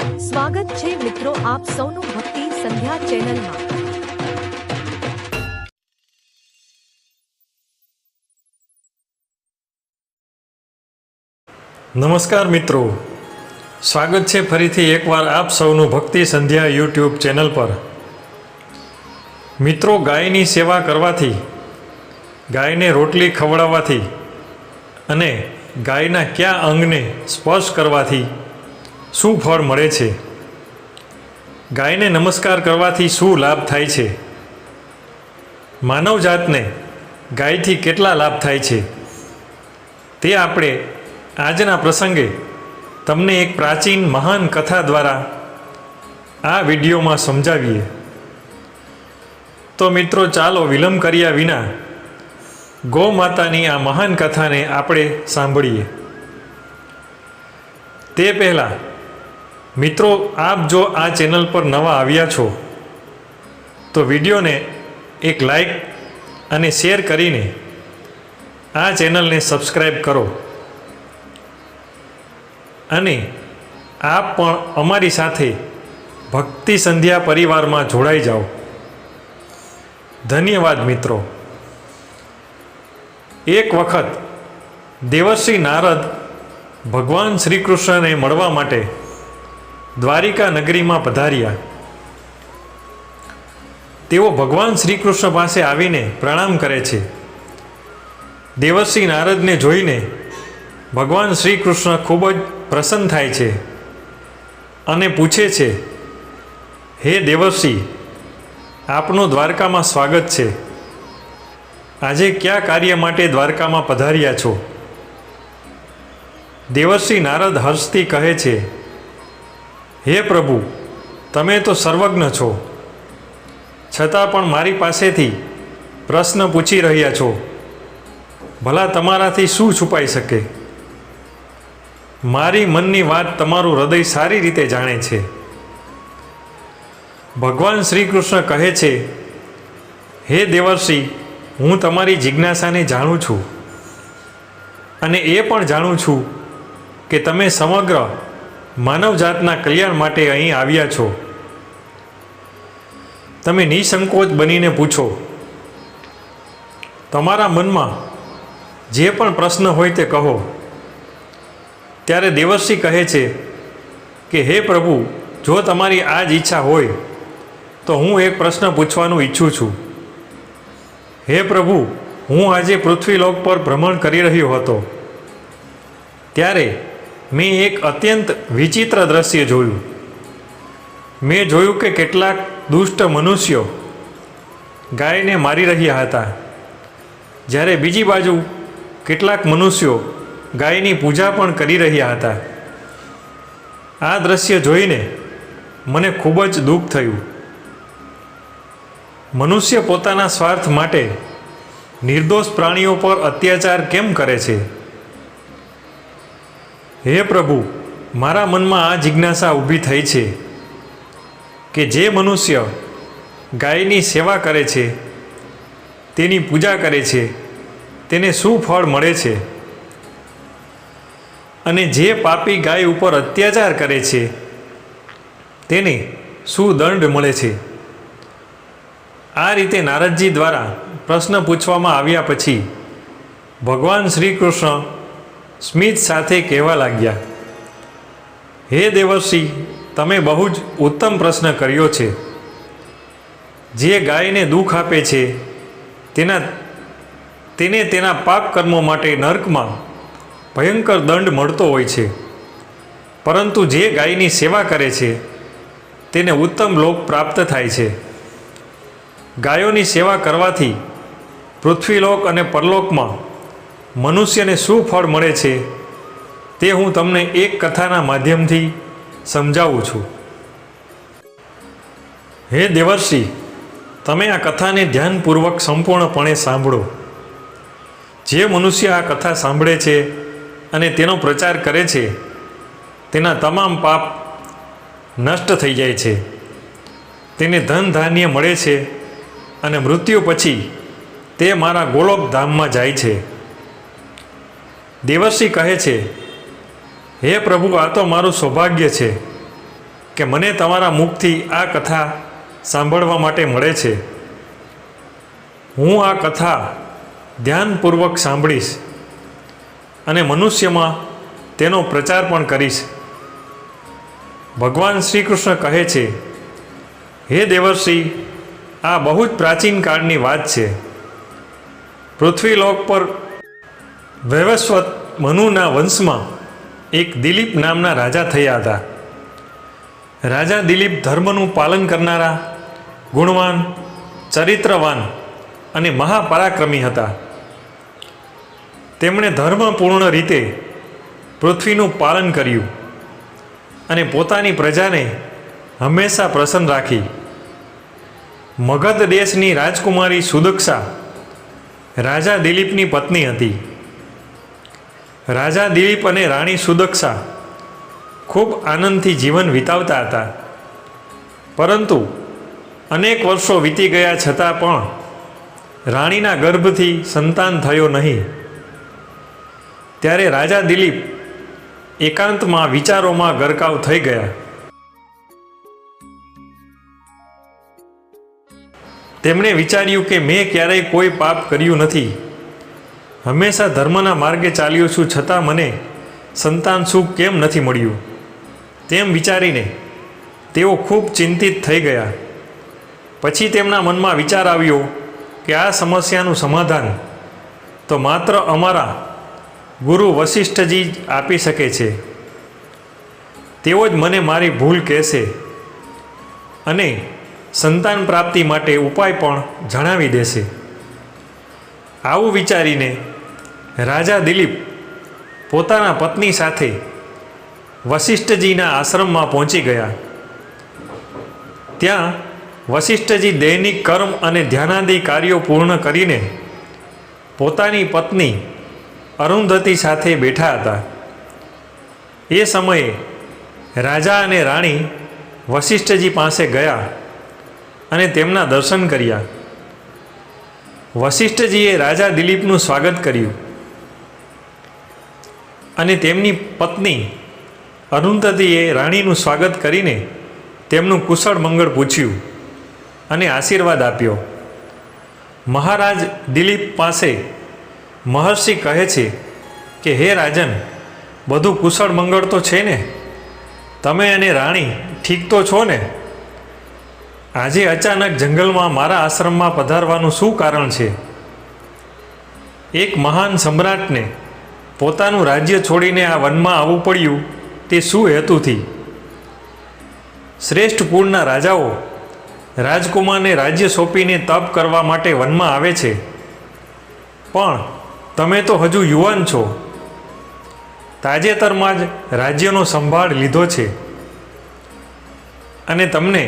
સ્વાગત છે મિત્રો આપ સૌનું ભક્તિ સંધ્યા ચેનલમાં। નમસ્કાર મિત્રો, સ્વાગત છે ફરીથી એકવાર આપ સૌનું ભક્તિ સંધ્યા યુટ્યુબ ચેનલ પર। મિત્રો, ગાયની સેવા કરવાથી, ગાયને રોટલી ખવડાવવાથી અને ગાયના કયા અંગને સ્પર્શ કરવાથી શું ફળ મળે છે, ગાયને નમસ્કાર કરવાથી શું લાભ થાય છે, માનવજાતને ગાયથી કેટલા લાભ થાય છે, તે આપણે આજના પ્રસંગે તમને એક પ્રાચીન મહાન કથા દ્વારા આ વિડીયોમાં સમજાવીએ। તો મિત્રો, ચાલો વિલંબ કર્યા વિના ગૌ માતાની આ મહાન કથાને આપણે સાંભળીએ। તે પહેલાં મિત્રો, આપ જો આ ચેનલ પર નવા આવ્યા છો તો વિડીયોને એક લાઈક અને શેર કરીને આ ચેનલને સબસ્ક્રાઈબ કરો અને આપ પણ અમારી સાથે ભક્તિ સંધ્યા પરિવારમાં જોડાઈ જાઓ। ધન્યવાદ મિત્રો। એક વખત દેવર્ષિ નારદ ભગવાન શ્રી કૃષ્ણને મળવા માટે દ્વારિકા નગરીમાં પધાર્યા। તેઓ ભગવાન શ્રી કૃષ્ણ પાસે આવીને પ્રણામ કરે છે। દેવર્ષિ નારદને જોઈને ભગવાન શ્રી કૃષ્ણ ખૂબ જ પ્રસન્ન થાય છે અને પૂછે છે, હે દેવર્ષિ, આપનું દ્વારકામાં સ્વાગત છે। આજે કયા કાર્ય માટે દ્વારકામાં પધાર્યા છો? દેવર્ષિ નારદ હર્ષથી કહે છે, હે પ્રભુ, તમે તો સર્વજ્ઞ છો, છતાં પણ મારી પાસેથી પ્રશ્ન પૂછી રહ્યા છો। ભલા તમારાથી શું છુપાઈ શકે? મારી મનની વાત તમારું હૃદય સારી રીતે જાણે છે। ભગવાન શ્રી કૃષ્ણ કહે છે, હે દેવર્ષિ, હું તમારી જિજ્ઞાસાને જાણું છું અને એ પણ જાણું છું કે તમે સમગ્ર માનવજાતના કલ્યાણ માટે અહીં આવ્યા છો। તમે નિસંકોચ બનીને પૂછો। તમારા મનમાં જે પણ પ્રશ્ન હોય તે કહો। ત્યારે દેવર્ષિ કહે છે કે હે પ્રભુ, જો તમારી આ જ ઈચ્છા હોય તો હું એક પ્રશ્ન પૂછવાનું ઈચ્છું છું। હે પ્રભુ, હું આજે પૃથ્વીલોક પર ભ્રમણ કરી રહ્યો હતો ત્યારે મેં એક અત્યંત વિચિત્ર દ્રશ્ય જોયું। મેં જોયું કે કેટલાક દુષ્ટ મનુષ્યો ગાયને મારી રહ્યા હતા, જ્યારે બીજી બાજુ કેટલાક મનુષ્યો ગાયની પૂજા પણ કરી રહ્યા હતા। આ દ્રશ્ય જોઈને મને ખૂબ જ દુઃખ થયું। મનુષ્ય પોતાના સ્વાર્થ માટે નિર્દોષ પ્રાણીઓ પર અત્યાચાર કેમ કરે છે? હે પ્રભુ, મારા મનમાં આ જિજ્ઞાસા ઊભી થઈ છે કે જે મનુષ્ય ગાયની સેવા કરે છે, તેની પૂજા કરે છે, તેને શું ફળ મળે છે? અને જે પાપી ગાય ઉપર અત્યાચાર કરે છે, તેને શું દંડ મળે છે? આ રીતે નારદજી દ્વારા પ્રશ્ન પૂછવામાં આવ્યા પછી ભગવાન શ્રી કૃષ્ણ સ્મિત સાથે કહેવા લાગ્યા, હે દેવર્ષિ, તમે બહુ જ ઉત્તમ પ્રશ્ન કર્યો છે। જે ગાયને દુઃખ આપે છે તેને તેના પાપ કર્મો માટે નર્કમાં ભયંકર દંડ મળતો હોય છે, પરંતુ જે ગાયની સેવા કરે છે તેને ઉત્તમ લોક પ્રાપ્ત થાય છે। ગાયોની સેવા કરવાથી પૃથ્વીલોક અને પરલોકમાં મનુષ્યને શું ફળ મળે છે તે હું તમને એક કથાના માધ્યમથી સમજાવું છું। હે દેવર્ષિ, તમે આ કથાને ધ્યાનપૂર્વક સંપૂર્ણપણે સાંભળો। જે મનુષ્ય આ કથા સાંભળે છે અને તેનો પ્રચાર કરે છે, તેના તમામ પાપ નષ્ટ થઈ જાય છે, તેને ધન ધાન્ય મળે છે અને મૃત્યુ પછી તે મારા ગોલોક ધામમાં જાય છે। દેવર્ષિ કહે છે, હે પ્રભુ, આ તો મારું સૌભાગ્ય છે કે મને તમારા મુખથી આ કથા સાંભળવા માટે મળે છે. હું આ કથા ધ્યાનપૂર્વક સાંભળીશ અને મનુષ્યમાં તેનો પ્રચાર પણ કરીશ. ભગવાન શ્રી કૃષ્ણ કહે છે, હે દેવર્ષિ, આ બહુ જ પ્રાચીન કાળની વાત છે. પૃથ્વીલોક પર વૈવસ્વત મનુના વંશમાં એક દિલીપ નામના રાજા થયા હતા. રાજા દિલીપ ધર્મનું પાલન કરનારા, ગુણવાન, ચરિત્રવાન અને મહાપરાક્રમી હતા. તેમણે ધર્મપૂર્ણ રીતે પૃથ્વીનું પાલન કર્યું અને પોતાની પ્રજાને હંમેશા પ્રસન્ન રાખી. મગધ દેશની રાજકુમારી સુદક્ષા રાજા દિલીપની પત્ની હતી. રાજા દિલીપ અને રાણી સુદક્ષા ખૂબ આનંદથી જીવન વિતાવતા હતા. પરંતુ અનેક વર્ષો વીતી ગયા છતાં પણ રાણીના ગર્ભથી સંતાન થયો નહીં. ત્યારે રાજા દિલીપ એકાંતમાં વિચારોમાં ગરકાવ થઈ ગયા. તેમણે વિચાર્યું કે મેં ક્યારેય કોઈ પાપ કર્યું નથી. હંમેશા ધર્મના માર્ગે ચાલ્યો છું, છતાં મને સંતાન સુખ કેમ નથી મળ્યું? તેમ વિચારીને તેઓ ખૂબ ચિંતિત થઈ ગયા. પછી તેમના મનમાં વિચાર આવ્યો કે આ સમસ્યાનું સમાધાન તો માત્ર અમારા ગુરુ વશિષ્ઠજી જ આપી શકે છે. તેઓ જ મને મારી ભૂલ કહેશે અને સંતાન પ્રાપ્તિ માટે ઉપાય પણ જણાવી દેશે. આવું વિચારીને રાજા દિલીપ પોતાના પત્ની સાથે વશિષ્ઠજીના આશ્રમમાં પહોંચી ગયા. ત્યાં વશિષ્ઠજી દૈનિક કર્મ અને ધ્યાનાદિ કાર્યો પૂર્ણ કરીને પોતાની પત્ની અરુંધતી સાથે બેઠા હતા. એ સમયે રાજા અને રાણી વશિષ્ઠજી પાસે ગયા અને તેમના દર્શન કર્યા. વશિષ્ઠજીએ રાજા દિલીપનું સ્વાગત કર્યું અને તેમની પત્ની અરુંધતીએ રાણીનું સ્વાગત કરીને તેમનું કુશળ મંગળ પૂછ્યું અને આશીર્વાદ આપ્યો. મહારાજ દિલીપ પાસે મહર્ષિ કહે છે કે હે રાજન, બધું કુશળ મંગળ તો છે ને? તમે અને રાણી ઠીક તો છો ને? આજે અચાનક જંગલમાં મારા આશ્રમમાં પધારવાનું શું કારણ છે? એક મહાન સમ્રાટને પોતાનું રાજ્ય છોડીને આ વનમાં આવવું પડ્યું, તે શું હેતુથી? શ્રેષ્ઠ કુળના રાજાઓ રાજકુમારને રાજ્ય સોંપીને તપ કરવા માટે વનમાં આવે છે, પણ તમે તો હજુ યુવાન છો. તાજેતરમાં જ રાજ્યનો સંભાળ લીધો છે અને તમને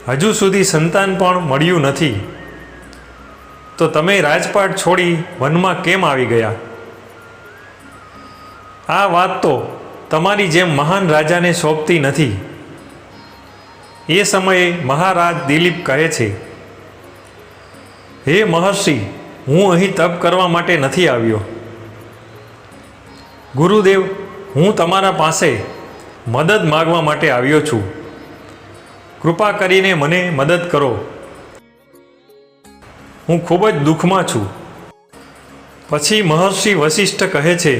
હજુ સુધી સંતાન પણ મળ્યું નથી, તો તમે રાજપાટ છોડી વનમાં કેમ આવી ગયા? આ વાત તો તમારી જેમ મહાન રાજાને સોંપતી નથી. એ સમયે મહારાજ દિલીપ કહે છે, હે મહર્ષિ, હું અહીં તપ કરવા માટે નથી આવ્યો. ગુરુદેવ, હું તમારા પાસે મદદ માગવા માટે આવ્યો છું. કૃપા કરીને મને મદદ કરો. હું ખૂબ જ દુઃખમાં છું. પછી મહર્ષિ વશિષ્ઠ કહે છે,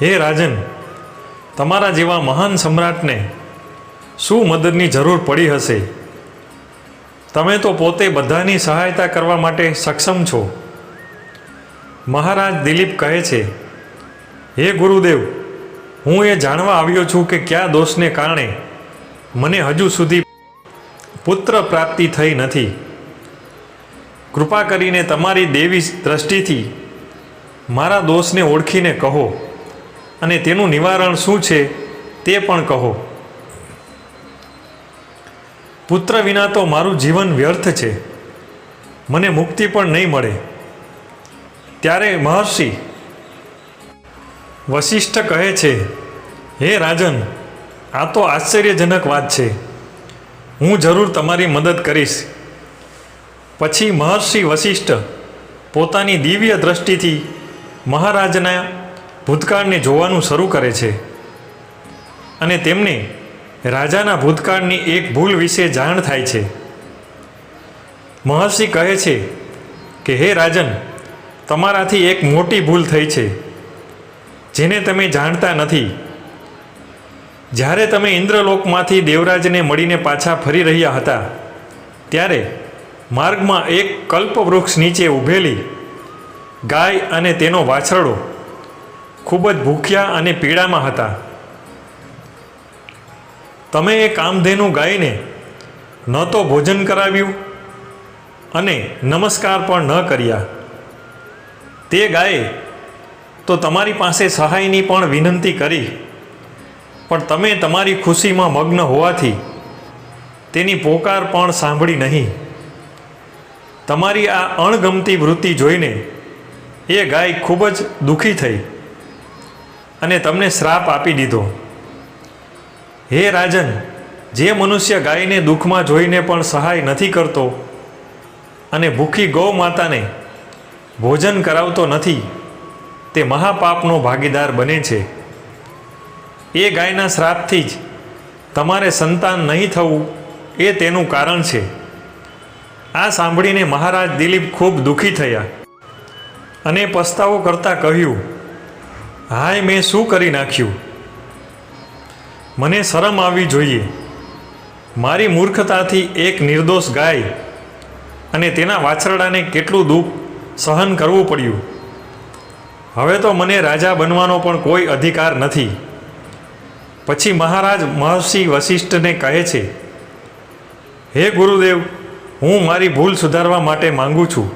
હે રાજન, તમારા જેવા મહાન સમ્રાટને શું મદદની જરૂર પડી હશે? તમે તો પોતે બધાની સહાયતા કરવા માટે સક્ષમ છો. મહારાજ દિલીપ કહે છે, હે ગુરુદેવ, હું એ જાણવા આવ્યો છું કે કયા દોષને કારણે મને હજુ સુધી પુત્ર પ્રાપ્તિ થઈ નથી. કૃપા કરીને તમારી દેવી દ્રષ્ટિથી મારા દોષને ઓળખીને કહો અને તેનું નિવારણ શું છે તે પણ કહો. પુત્ર વિના તો મારું જીવન વ્યર્થ છે, મને મુક્તિ પણ નહીં મળે. ત્યારે મહર્ષિ વશિષ્ઠ કહે છે, હે રાજન, આ તો આશ્ચર્યજનક વાત છે. હું જરૂર તમારી મદદ કરીશ. પછી મહર્ષિ વશિષ્ઠ પોતાની દિવ્ય દ્રષ્ટિથી મહારાજના ભૂતકાળને જોવાનું શરૂ કરે છે અને તેમને રાજાના ભૂતકાળની એક ભૂલ વિશે જાણ થાય છે. મહર્ષિ કહે છે કે હે રાજન, તમારાથી એક મોટી ભૂલ થઈ છે જેને તમે જાણતા નથી. જ્યારે તમે ઇન્દ્રલોકમાંથી દેવરાજને મળીને પાછા ફરી રહ્યા હતા ત્યારે માર્ગમાં એક કલ્પવૃક્ષ નીચે ઊભેલી ગાય અને તેનો વાછરડો ખૂબ જ ભૂખ્યા અને પીડામાં હતા. તમે એ કામધેનુ ગાયને ન તો ભોજન કરાવ્યું અને નમસ્કાર પણ ન કર્યા. તે ગાયે તો તમારી પાસે સહાયની પણ વિનંતી કરી, પણ તમે તમારી ખુશીમાં મગ્ન હોવાથી તેની પોકાર પણ સાંભળી નહીં. તમારી આ અણગમતી વૃત્તિ જોઈને એ ગાય ખૂબ જ દુઃખી થઈ અને તમને શ્રાપ આપી દીધો. હે રાજન, જે મનુષ્ય ગાયને દુઃખમાં જોઈને પણ સહાય નથી કરતો અને ભૂખી ગૌ માતાને ભોજન કરાવતો નથી, તે મહાપાપનો ભાગીદાર બને છે. એ ગાયના શ્રાપથી જ તમારે સંતાન નહીં થવું એ તેનું કારણ છે. આ સાંભળીને મહારાજ દિલીપ ખૂબ દુઃખી થયા અને પસ્તાવો કરતાં કહ્યું, હાય, મેં શું કરી નાખ્યું? મને શરમ આવવી જોઈએ. મારી મૂર્ખતાથી એક નિર્દોષ ગાય અને તેના વાછરડાને કેટલું દુઃખ સહન કરવું પડ્યું. હવે તો મને રાજા બનવાનો પણ કોઈ અધિકાર નથી. પછી મહારાજ મહર્ષિ વશિષ્ઠને કહે છે, હે ગુરુદેવ, હું મારી ભૂલ સુધારવા માટે માંગુ છું.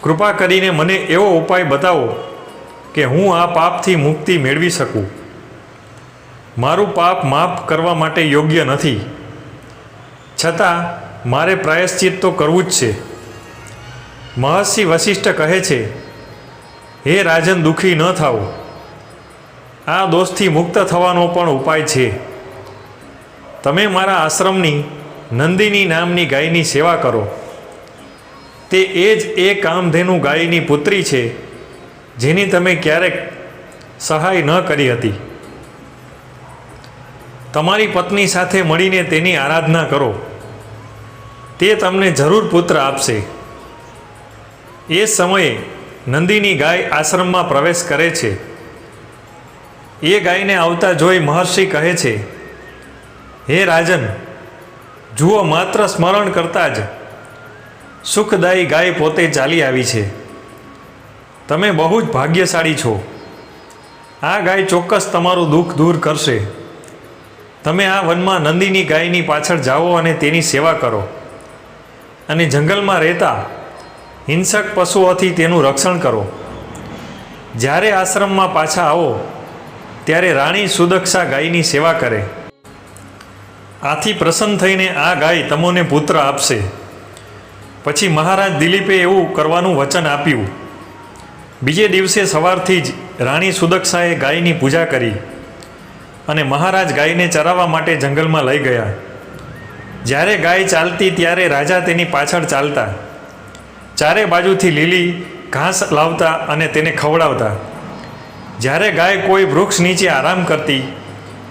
કૃપા કરીને મને એવો ઉપાય બતાવો કે હું આ પાપથી મુક્તિ મેળવી શકું. મારું પાપ માફ કરવા માટે યોગ્ય નથી, છતાં મારે પ્રાયશ્ચિત તો કરવું જ છે. મહર્ષિ વશિષ્ઠ કહે છે, હે રાજન, દુઃખી ન થાઓ. આ દોષથી મુક્ત થવાનો પણ ઉપાય છે. તમે મારા આશ્રમની નંદિની નામની ગાયની સેવા કરો. તે એ જ એ કામધેનુ ગાયની પુત્રી છે જેની તમે ક્યારેક સહાય ન કરી હતી. તમારી પત્ની સાથે મળીને તેની આરાધના કરો. તે તમને જરૂર પુત્ર આપશે. એ સમયે નંદિની ગાય આશ્રમમાં પ્રવેશ કરે છે. એ ગાયને આવતા જોઈ મહર્ષિ કહે છે, હે રાજન, જુઓ, માત્ર સ્મરણ કરતાં જ સુખદાયી ગાય પોતે ચાલી આવી છે. તમે બહુ જ ભાગ્યશાળી છો. આ ગાય ચોક્કસ તમારું દુઃખ દૂર કરશે. તમે આ વનમાં નંદિની ગાયની પાછળ જાઓ અને તેની સેવા કરો અને જંગલમાં રહેતા હિંસક પશુઓથી તેનું રક્ષણ કરો. જ્યારે આશ્રમમાં પાછા આવો ત્યારે રાણી સુદક્ષા ગાયની સેવા કરે. આથી પ્રસન્ન થઈને આ ગાય તમને પુત્ર આપશે. પછી મહારાજ દિલીપે એવું કરવાનું વચન આપ્યું. બીજે દિવસે સવારથી જ રાણી સુદક્ષાએ ગાયની પૂજા કરી અને મહારાજ ગાયને ચરાવવા માટે જંગલમાં લઈ ગયા. જ્યારે ગાય ચાલતી ત્યારે રાજા તેની પાછળ ચાલતા, ચારે બાજુથી લીલી ઘાસ લાવતા અને તેને ખવડાવતા. જ્યારે ગાય કોઈ વૃક્ષ નીચે આરામ કરતી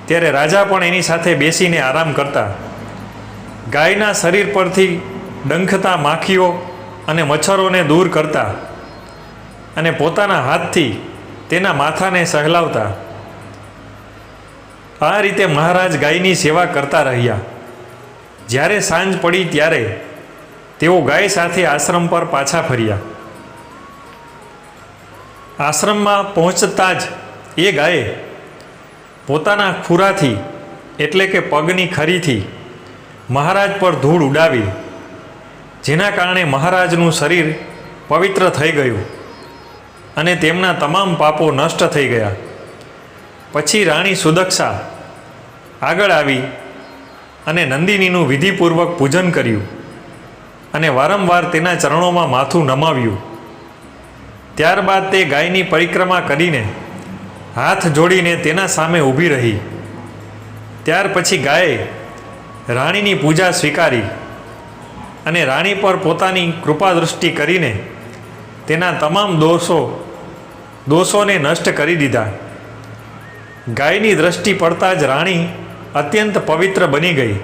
ત્યારે રાજા પણ એની સાથે બેસીને આરામ કરતા. ગાયના શરીર પરથી ડંખતા માખીઓ અને મચ્છરોને દૂર કરતા અને પોતાના હાથથી તેના માથાને સહેલાવતા. આ રીતે મહારાજ ગાયની સેવા કરતા રહ્યા. જ્યારે સાંજ પડી ત્યારે તેઓ ગાય સાથે આશ્રમ પર પાછા ફર્યા. આશ્રમમાં પહોંચતા જ એ ગાયે પોતાના ખુરાથી એટલે કે પગની ખરીથી મહારાજ પર ધૂળ ઉડાવી, જેના કારણે મહારાજનું શરીર પવિત્ર થઈ ગયું અને તેમના તમામ પાપો નષ્ટ થઈ ગયા. પછી રાણી સુદક્ષા આગળ આવી અને નંદિનીનું વિધિપૂર્વક પૂજન કર્યું અને વારંવાર તેના ચરણોમાં માથું નમાવ્યું. ત્યારબાદ તે ગાયની પરિક્રમા કરીને હાથ જોડીને તેના સામે ઊભી રહી. ત્યાર પછી ગાયે રાણીની પૂજા સ્વીકારી અને રાણી પર પોતાની કૃપા દૃષ્ટિ કરીને તેના તમામ દોષોને નષ્ટ કરી દીધા. ગાયની દ્રષ્ટિ પડતાં જ રાણી અત્યંત પવિત્ર બની ગઈ.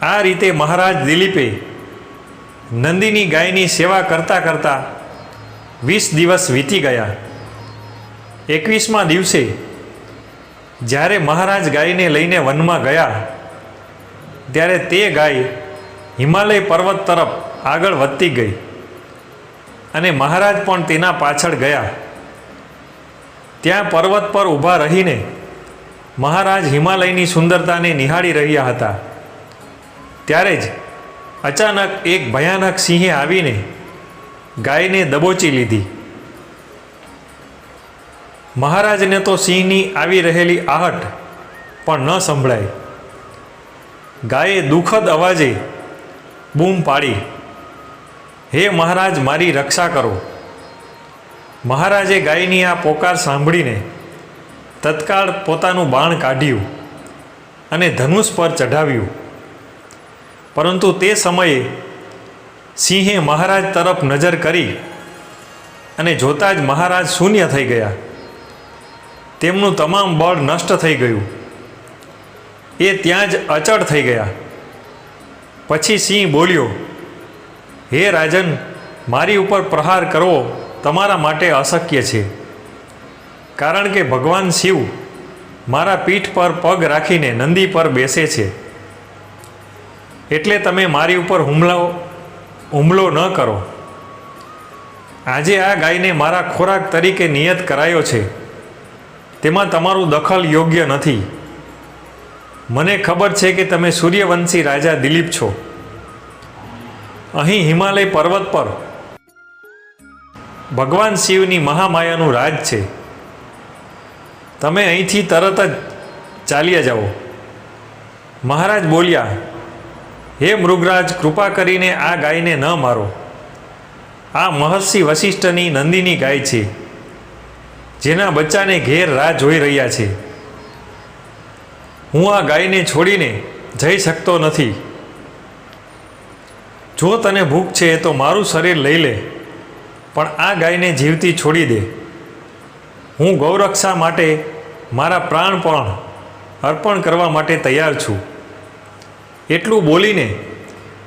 આ રીતે મહારાજ દિલીપે નંદીની ગાયની સેવા કરતાં કરતાં 20 દિવસ વીતી ગયા. 21મા દિવસે જ્યારે મહારાજ ગાયને લઈને વનમાં ગયા ત્યારે તે ગાય હિમાલય પર્વત તરફ આગળ વધતી ગઈ અને મહારાજ પણ તેના પાછળ ગયા. ત્યાં પર્વત પર ઊભા રહીને મહારાજ હિમાલયની સુંદરતાને નિહાળી રહ્યા હતા. ત્યારે જ અચાનક એક ભયાનક સિંહે આવીને ગાયને દબોચી લીધી. મહારાજને તો સિંહની આવી રહેલી આહટ પણ ન સંભળાઈ. ગાયે દુઃખદ અવાજે બૂમ પાડી, હે મહારાજ, મારી રક્ષા કરો. મહારાજે ગાયની આ પોકાર સાંભળીને તત્કાળ પોતાનું બાણ કાઢ્યું અને ધનુષ પર ચઢાવ્યું. પરંતુ તે સમયે સિંહે મહારાજ તરફ નજર કરી અને જોતાં જ મહારાજ શૂન્ય થઈ ગયા. તેમનું તમામ બળ નષ્ટ થઈ ગયું. એ ત્યાં જ અચળ થઈ ગયા. પછી સિંહ બોલ્યો, હે રાજન, મારી ઉપર પ્રહાર કરવો તમારા માટે અશક્ય છે, કારણ કે ભગવાન શિવ મારા પીઠ પર પગ રાખીને નંદી પર બેસે છે. એટલે તમે મારી ઉપર હુમલો ન કરો. આજે આ ગાયને મારા ખોરાક તરીકે નિયત કરાયો છે, તેમાં તમારું દખલ યોગ્ય નથી. મને ખબર છે કે તમે સૂર્યવંશી રાજા દિલીપ છો. અહીં હિમાલય પર્વત પર ભગવાન શિવની મહામાયાનું રાજ છે. તમે અહીંથી તરત જ ચાલ્યા જાઓ. મહારાજ બોલ્યા, હે મૃગરાજ, કૃપા કરીને આ ગાયને ન મારો. આ મહર્ષિ વશિષ્ઠની નંદીની ગાય છે, જેના બચ્ચાને ઘેર રાહ જોઈ રહ્યા છે. હું આ ગાયને છોડીને જઈ શકતો નથી. જો તને ભૂખ છે તો મારું શરીર લઈ લે, પણ આ ગાયને જીવતી છોડી દે. હું ગૌરક્ષા માટે મારા પ્રાણ પણ અર્પણ કરવા માટે તૈયાર છું. એટલું બોલીને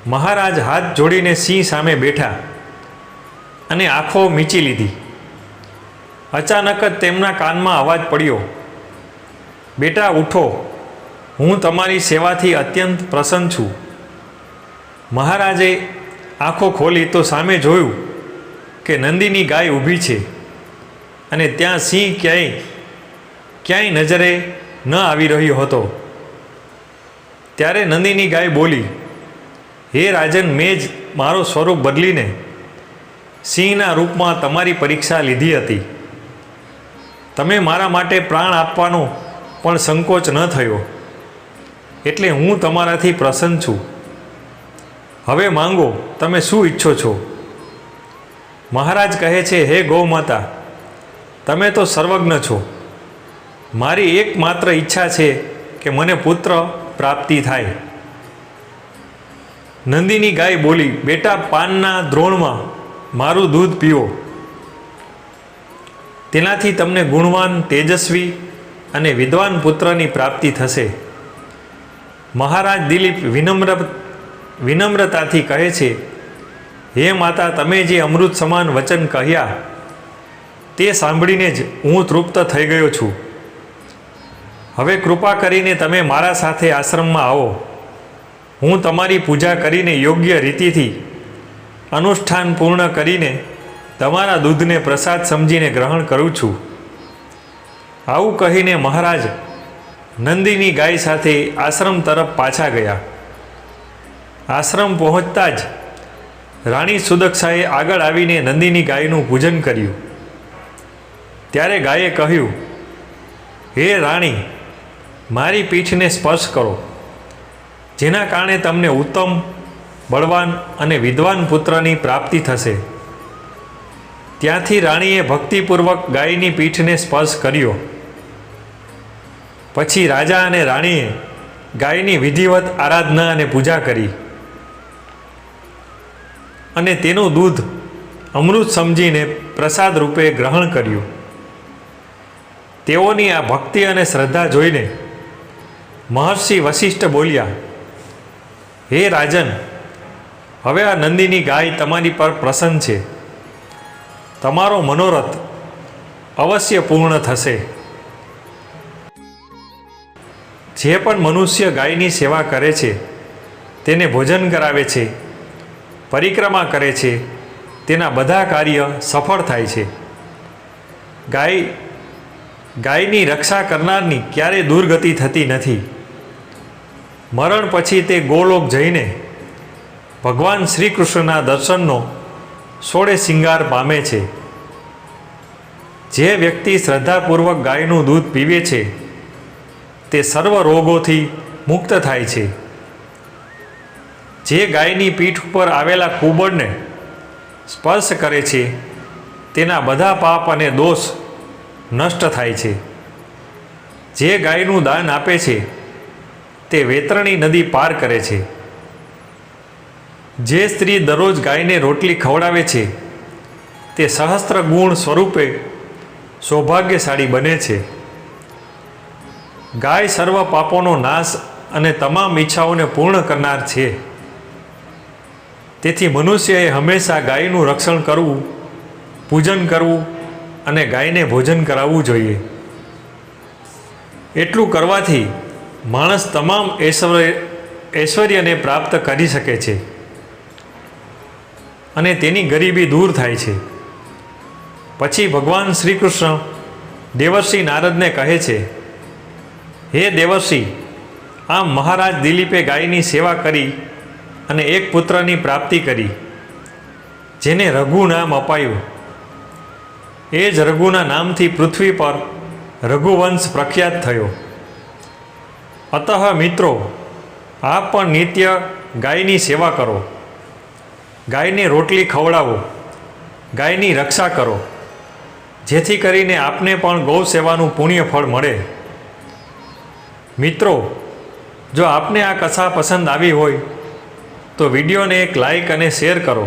મહારાજ હાથ જોડીને સિંહ સામે બેઠા અને આંખો મીચી લીધી. અચાનક જ તેમના કાનમાં અવાજ પડ્યો, બેટા ઉઠો, હું તમારી સેવાથી અત્યંત પ્રસન્ન છું. મહારાજે આંખો ખોલી તો સામે જોયું કે નંદીની ગાય ઊભી છે અને ત્યાં સિંહ ક્યાંય નજરે ન આવી રહ્યો હતો. ત્યારે નંદીની ગાય બોલી, હે રાજન, મેં જ મારો સ્વરૂપ બદલીને સિંહના રૂપમાં તમારી પરીક્ષા લીધી હતી. તમે મારા માટે પ્રાણ આપવાનો પણ સંકોચ ન થયો, એટલે હું તમારાથી પ્રસન્ન છું. હવે માંગો, તમે શું ઈચ્છો છો? મહારાજ કહે છે, હે ગૌમાતા, તમે તો સર્વજ્ઞ છો. મારી એકમાત્ર ઈચ્છા છે કે મને પુત્ર પ્રાપ્તિ થાય. નંદીની ગાય બોલી, બેટા, પાનના દ્રોણમાં મારું દૂધ પીઓ. તેનાથી તમને ગુણવાન, તેજસ્વી અને વિદ્વાન પુત્રની પ્રાપ્તિ થશે. મહારાજ દિલીપ વિનમ્રતાથી કહે છે, હે માતા, તમે જે અમૃત સમાન વચન કહ્યા તે સાંભળીને જ હું તૃપ્ત થઈ ગયો છું. હવે કૃપા કરીને તમે મારા સાથે આશ્રમમાં આવો. હું તમારી પૂજા કરીને યોગ્ય રીતિથી અનુષ્ઠાન પૂર્ણ કરીને તમારા દૂધને પ્રસાદ સમજીને ગ્રહણ કરું છું. આવું કહીને મહારાજ નંદીની ગાય સાથે આશ્રમ તરફ પાછા ગયા. આશ્રમ પહોંચતા જ રાણી સુદક્ષાએ આગળ આવીને નંદીની ગાયનું પૂજન કર્યું. ત્યારે ગાયે કહ્યું, હે રાણી, મારી પીઠને સ્પર્શ કરો, જેના કારણે તમને ઉત્તમ, બળવાન અને વિદ્વાન પુત્રની પ્રાપ્તિ થશે. ત્યાંથી રાણીએ ભક્તિપૂર્વક ગાયની પીઠને સ્પર્શ કર્યો. પછી રાજા અને રાણીએ ગાયની વિધિવત આરાધના અને પૂજા કરી અને તેનું દૂધ અમૃત સમજીને પ્રસાદ રૂપે ગ્રહણ કર્યું. તેઓની આ ભક્તિ અને શ્રદ્ધા જોઈને મહર્ષિ વશિષ્ઠ બોલ્યા, હે રાજન, હવે આ નંદીની ગાય તમારી પર પ્રસન્ન છે. તમારો મનોરથ અવશ્ય પૂર્ણ થશે. જે પણ મનુષ્ય ગાયની સેવા કરે છે, તેને ભોજન કરાવે છે, પરિક્રમા કરે છે, તેના બધા કાર્ય સફળ થાય છે. ગાયની રક્ષા કરનારની ક્યારેય દુર્ગતિ થતી નથી. મરણ પછી તે ગોલોક જઈને ભગવાન શ્રી કૃષ્ણના દર્શનનો સોળે શિંગાર પામે છે. જે વ્યક્તિ શ્રદ્ધાપૂર્વક ગાયનું દૂધ પીવે છે, તે સર્વ રોગોથી મુક્ત થાય છે. જે ગાયની પીઠ ઉપર આવેલા કુબળને સ્પર્શ કરે છે, તેના બધા પાપ અને દોષ નષ્ટ થાય છે. જે ગાયનું દાન આપે છે, તે વેતરણી નદી પાર કરે છે. જે સ્ત્રી દરરોજ ગાયને રોટલી ખવડાવે છે, તે સહસ્ત્ર ગુણ સ્વરૂપે સૌભાગ્યશાળી બને છે. ગાય સર્વ પાપોનો નાશ અને તમામ ઈચ્છાઓને પૂર્ણ કરનાર છે. તેથી મનુષ્યએ હંમેશા ગાયનું રક્ષણ કરવું, પૂજન કરવું અને ગાયને ભોજન કરાવવું જોઈએ. એટલું કરવાથી માણસ તમામ ઐશ્વર્યને પ્રાપ્ત કરી શકે છે અને તેની ગરીબી દૂર થાય છે. પછી ભગવાન શ્રી કૃષ્ણ દેવર્ષિ નારદને કહે છે, હે દેવર્ષિ, આમ મહારાજ દિલીપે ગાયની સેવા કરી અને એક પુત્રની પ્રાપ્તિ કરી, જેને રઘુ નામ અપાયું. એ જ રઘુના નામથી પૃથ્વી પર રઘુવંશ પ્રખ્યાત થયો. અતઃ મિત્રો, આપ પણ નિત્ય ગાયની સેવા કરો, ગાયને રોટલી ખવડાવો, ગાયની રક્ષા કરો, જેથી કરીને આપને પણ ગૌ સેવાનું પુણ્ય ફળ મળે. મિત્રો, જો આપને આ કથા પસંદ આવી હોય તો વિડીયોને એક લાઈક અને શેર કરો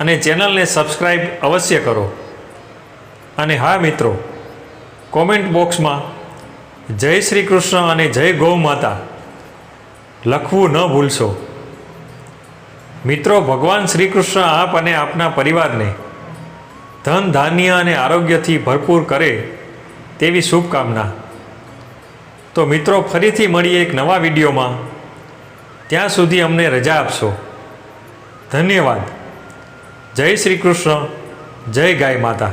અને ચેનલને સબસ્ક્રાઈબ અવશ્ય કરો. અને હા મિત્રો, કોમેન્ટ બોક્સમાં જય શ્રી કૃષ્ણ અને જય ગૌ માતા લખવું ન ભૂલશો. મિત્રો, ભગવાન શ્રી કૃષ્ણ આપ અને આપના પરિવારને ધન, ધાન્ય અને આરોગ્યથી ભરપૂર કરે તેવી શુભકામના. તો મિત્રો, ફરીથી મળીએ એક નવા વિડીયોમાં. ત્યાં સુધી અમને રજા આપશો. ધન્યવાદ. જય શ્રી કૃષ્ણ, જય ગાય માતા.